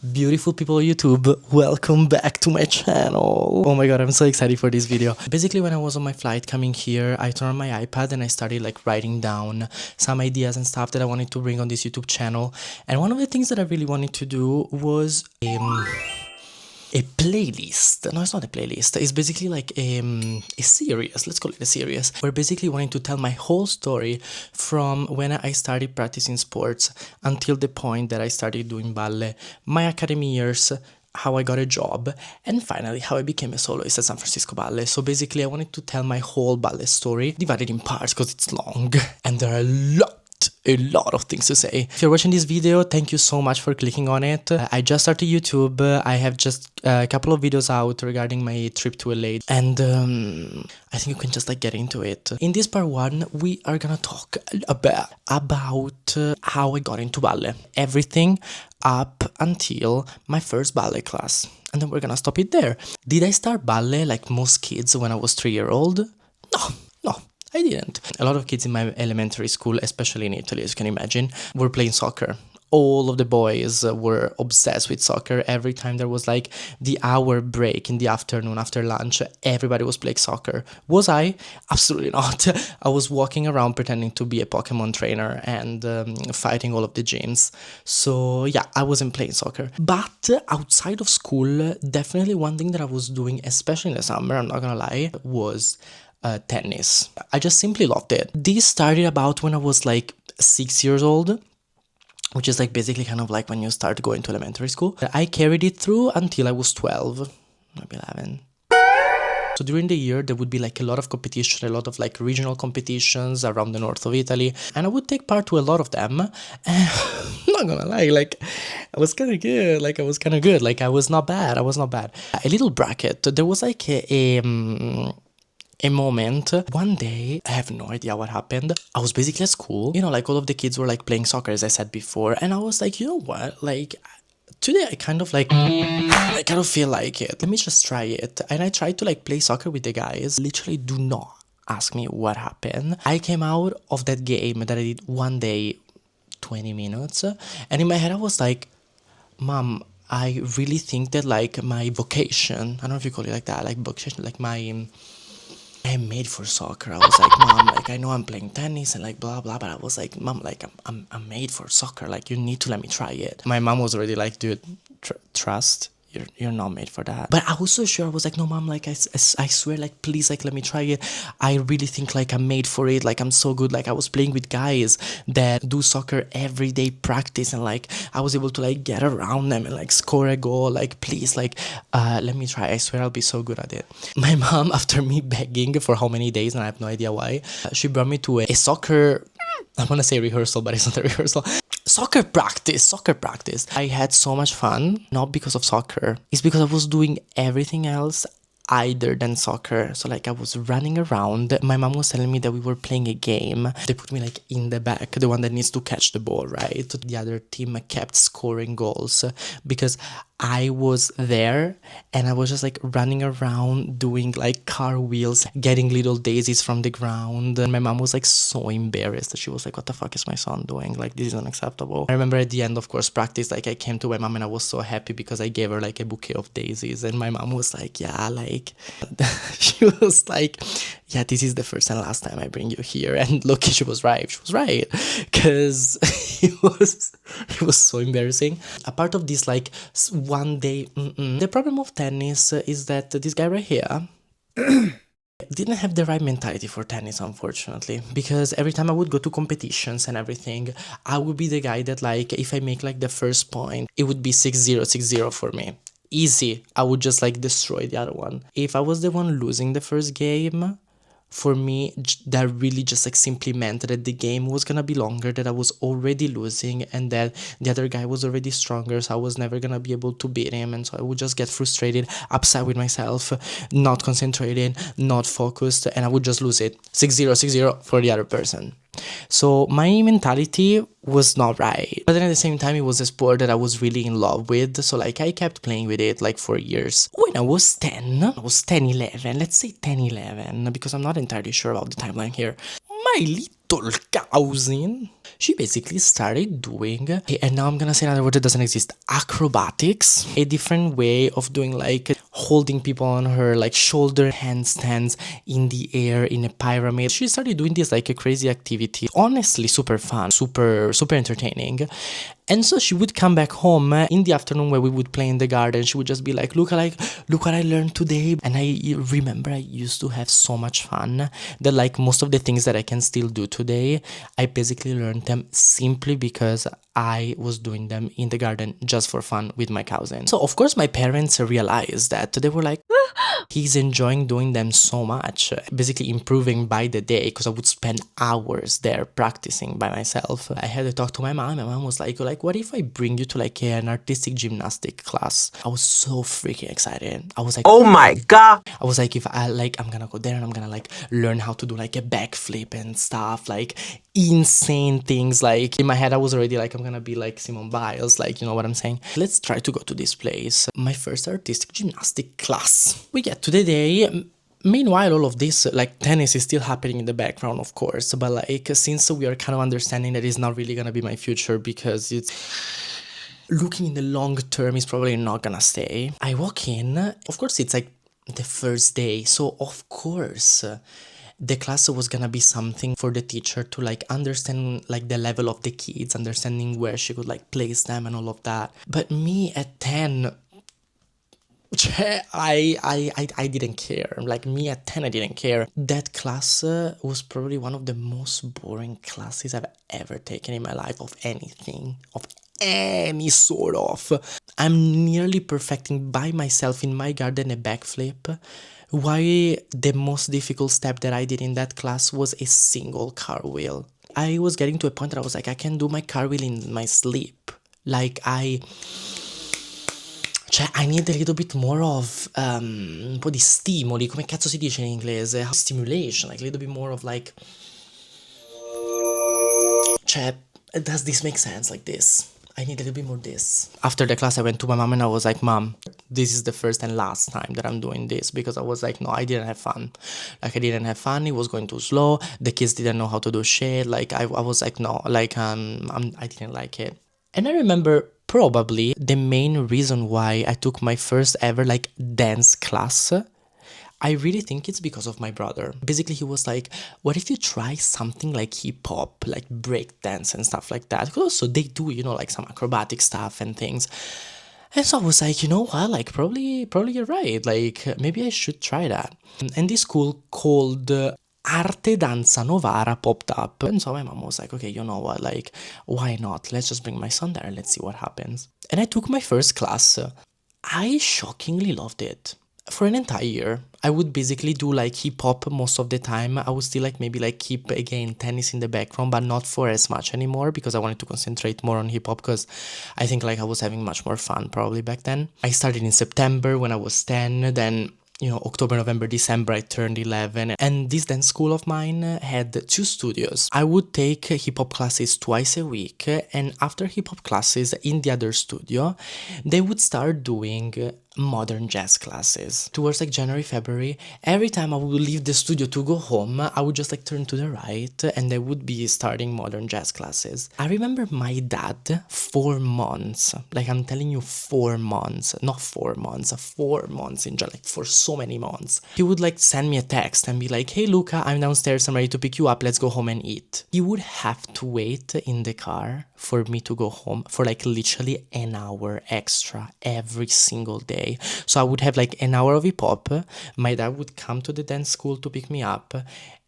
Beautiful people of YouTube, welcome back to my channel. Oh my god, I'm so excited for this video. Basically, when I was on my flight coming here, I turned on my iPad and I started like writing down some ideas and stuff that I wanted to bring on this YouTube channel. And one of the things that I really wanted to do was a playlist. No, it's not a playlist. It's basically like a series. Let's call it a series. We're basically wanting to tell my whole story from when I started practicing sports until the point that I started doing ballet, my academy years, how I got a job, and finally how I became a soloist at San Francisco Ballet. So basically I wanted to tell my whole ballet story divided in parts because it's long and there are a lot of things to say. If you're watching this video, thank you so much for clicking on it. I just started YouTube. I have just a couple of videos out regarding my trip to LA, and I think you can just like get into it. In this part one, we are gonna talk about how I got into ballet, everything up until my first ballet class, and then we're gonna stop it there. Did I start ballet like most kids when I was 3 years old? No, I didn't. A lot of kids in my elementary school, especially in Italy, as you can imagine, were playing soccer. All of the boys were obsessed with soccer. Every time there was like the hour break in the afternoon after lunch, everybody was playing soccer. Was I? Absolutely not. I was walking around pretending to be a Pokemon trainer and fighting all of the gyms. So yeah, I wasn't playing soccer. But outside of school, definitely one thing that I was doing, especially in the summer, I'm not gonna lie, was tennis. I just simply loved it. This started about when I was like 6 years old, which is like basically kind of like when you start going to elementary school. I carried it through until I was 12, maybe 11. So during the year, there would be like a lot of competition, a lot of like regional competitions around the north of Italy. And I would take part to a lot of them. And I'm not gonna lie, like I was kind of good. Like I was not bad. A little bracket. There was like a moment one day, I have no idea what happened. I was basically at school, you know, like all of the kids were like playing soccer, as I said before, and I was like, you know what, like today I kind of feel like it, let me just try it. And I tried to like play soccer with the guys. Literally, do not ask me what happened. I came out of that game that I did one day 20 minutes, and in my head I was like, Mom, I really think that like my vocation, I don't know if you call it like that, like vocation, like I'm made for soccer. I was like, Mom, like I know I'm playing tennis and like blah blah, but I was like, Mom, like I'm made for soccer. Like you need to let me try it. My mom was already like, dude, trust. You're not made for that. But I was so sure. I was like, no, Mom, like I swear, like please, like let me try it. I really think like I'm made for it. Like I'm so good. Like I was playing with guys that do soccer every day practice, and like I was able to like get around them and like score a goal. Like please, like let me try. I swear I'll be so good at it. My mom, after me begging for how many days, and I have no idea why, she brought me to a soccer, I want to say rehearsal, but it's not a rehearsal. Soccer practice. I had so much fun, not because of soccer. It's because I was doing everything else other than soccer. So like I was running around. My mom was telling me that we were playing a game. They put me like in the back, the one that needs to catch the ball, right? The other team kept scoring goals because I was there and I was just like running around doing like car wheels, getting little daisies from the ground. And my mom was like so embarrassed. She was like, what the fuck is my son doing? Like this is unacceptable. I remember at the end of course practice, like I came to my mom and I was so happy because I gave her like a bouquet of daisies, and my mom was like, yeah, like she was like, yeah, this is the first and last time I bring you here. And look, she was right because it was so embarrassing. A part of this like one day, the problem of tennis is that this guy right here didn't have the right mentality for tennis, unfortunately, because every time I would go to competitions and everything, I would be the guy that like if I make like the first point, it would be 6-0, 6-0 for me. Easy. I would just like destroy the other one. If I was the one losing the first game, for me, that really just like simply meant that the game was gonna be longer, that I was already losing, and that the other guy was already stronger, so I was never gonna be able to beat him. And so I would just get frustrated, upset with myself, not concentrated, not focused, and I would just lose it 6-0, 6-0 for the other person. So my mentality was not right, but then at the same time it was a sport that I was really in love with, so like I kept playing with it like for years. When I was 10, I was 10, 11, let's say 10, 11, because I'm not entirely sure about the timeline here, my Tolkausen. She basically started doing, and now I'm gonna say another word that doesn't exist, acrobatics, a different way of doing like holding people on her like shoulder handstands in the air in a pyramid. She started doing this like a crazy activity, honestly super fun, super entertaining. And so she would come back home in the afternoon where we would play in the garden. She would just be like, look what I learned today. And I remember I used to have so much fun that like most of the things that I can still do today, I basically learned them simply because I was doing them in the garden just for fun with my cousin. So of course my parents realized that. They were like, he's enjoying doing them so much, basically improving by the day, because I would spend hours there practicing by myself. I had to talk to my mom. My mom was like, what if I bring you to like an artistic gymnastic class? I was so freaking excited. I was like, oh my god. I was like, if I like, I'm gonna go there and I'm gonna like learn how to do like a backflip and stuff, like insane things. Like in my head I was already like, I'm gonna be like Simone Biles, like, you know what I'm saying? Let's try to go to this place. My first artistic gymnastic class. We get to the day. Meanwhile, all of this, like tennis is still happening in the background, of course, but like since we are kind of understanding that it's not really gonna be my future because it's looking in the long term is probably not gonna stay. I walk in, of course it's like the first day, so of course the class was gonna be something for the teacher to like understand like the level of the kids, understanding where she could like place them and all of that. But me at 10, I didn't care. Like me at 10, I didn't care. That class was probably one of the most boring classes I've ever taken in my life of anything, of any sort of. I'm nearly perfecting by myself in my garden a backflip. Why the most difficult step that I did in that class was a single cartwheel. I was getting to a point that I was like, I can do my cartwheel in my sleep. Like Cioè, I need a little bit more of un po' di stimoli, come cazzo si dice in inglese? Stimulation, like a little bit more of like. Cioè, does this make sense? Like this? I need a little bit more this. After the class, I went to my mom and I was like, Mom, this is the first and last time that I'm doing this, because I was like, no, I didn't have fun. Like, I didn't have fun. It was going too slow. The kids didn't know how to do shit. Like, I was like, no, like, I didn't like it. And I remember probably the main reason why I took my first ever like dance class, I really think it's because of my brother. Basically, he was like, what if you try something like hip hop, like break dance and stuff like that? Because also they do, you know, like some acrobatic stuff and things. And so I was like, you know what, like probably you're right. Like maybe I should try that. And this school called Arte Danza Novara popped up. And so my mom was like, okay, you know what, like, why not? Let's just bring my son there and let's see what happens. And I took my first class. I shockingly loved it. For an entire year, I would basically do like hip hop most of the time. I would still like maybe like keep again tennis in the background, but not for as much anymore because I wanted to concentrate more on hip hop because I think like I was having much more fun probably back then. I started in September when I was 10, then October, November, December, I turned 11. And this dance school of mine had 2 studios. I would take hip hop classes twice a week. And after hip hop classes in the other studio, they would start doing modern jazz classes. Towards like January, February, every time I would leave the studio to go home, I would just like turn to the right and they would be starting modern jazz classes. I remember my dad, 4 months, like I'm telling you 4 months, not 4 months, 4 months in general, like for so many months. He would like send me a text and be like, hey Luca, I'm downstairs, I'm ready to pick you up, let's go home and eat. He would have to wait in the car for me to go home for like literally an hour extra every single day. So I would have like an hour of hip hop. My dad would come to the dance school to pick me up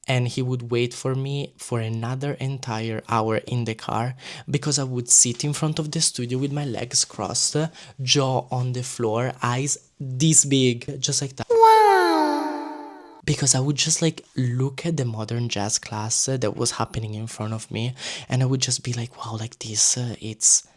and he would wait for me for another entire hour in the car because I would sit in front of the studio with my legs crossed, jaw on the floor, eyes this big, just like that. Because I would just like look at the modern jazz class that was happening in front of me and I would just be like, wow, like this, it's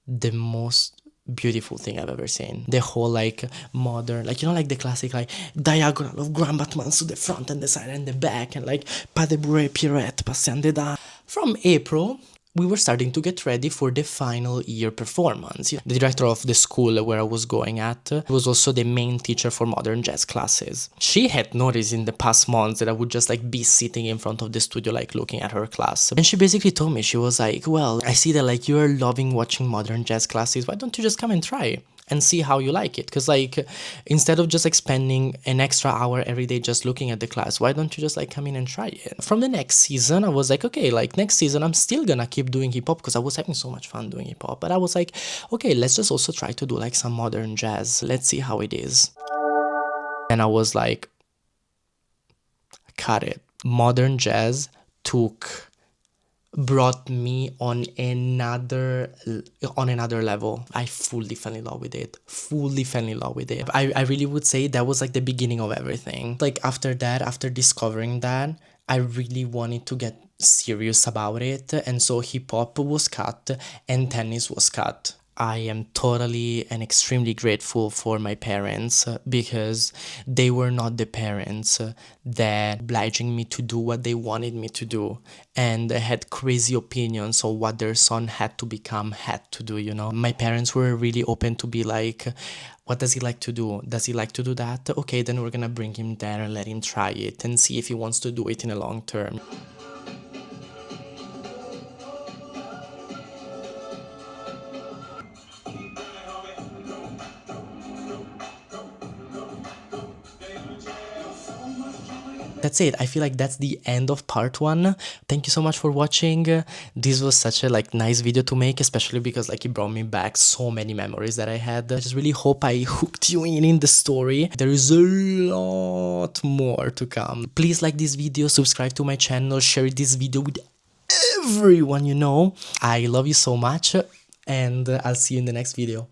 the most beautiful thing I've ever seen. The whole like modern, like, you know, like the classic like diagonal of grand battements to the front and the side and the back and like pas de bourrée pirouette, passant dedans. From April, we were starting to get ready for the final year performance. The director of the school where I was going at was also the main teacher for modern jazz classes. She had noticed in the past months that I would just like be sitting in front of the studio like looking at her class. And she basically told me, she was like, well, I see that like you're loving watching modern jazz classes. Why don't you just come and try and see how you like it? Because like instead of just like spending an extra hour every day just looking at the class, why don't you just like come in and try it? From the next season I was like, okay, like next season I'm still gonna keep doing hip-hop because I was having so much fun doing hip-hop, but I was like, okay, let's just also try to do like some modern jazz, let's see how it is. And I was like, cut it. Modern jazz brought me on another level. I fully fell in love with it. I really would say that was like the beginning of everything. Like after that, after discovering that, I really wanted to get serious about it, and so hip hop was cut and tennis was cut. I am totally and extremely grateful for my parents because they were not the parents that obliging me to do what they wanted me to do and had crazy opinions on what their son had to become, had to do, you know. My parents were really open to be like, what does he like to do? Does he like to do that? Okay, then we're gonna bring him there and let him try it and see if he wants to do it in a long term. That's it. I feel like that's the end of part one. Thank you so much for watching. This was such a like nice video to make, especially because like it brought me back so many memories that I had. I just really hope I hooked you in the story. There is a lot more to come. Please like this video, subscribe to my channel, share this video with everyone you know. I love you so much, and I'll see you in the next video.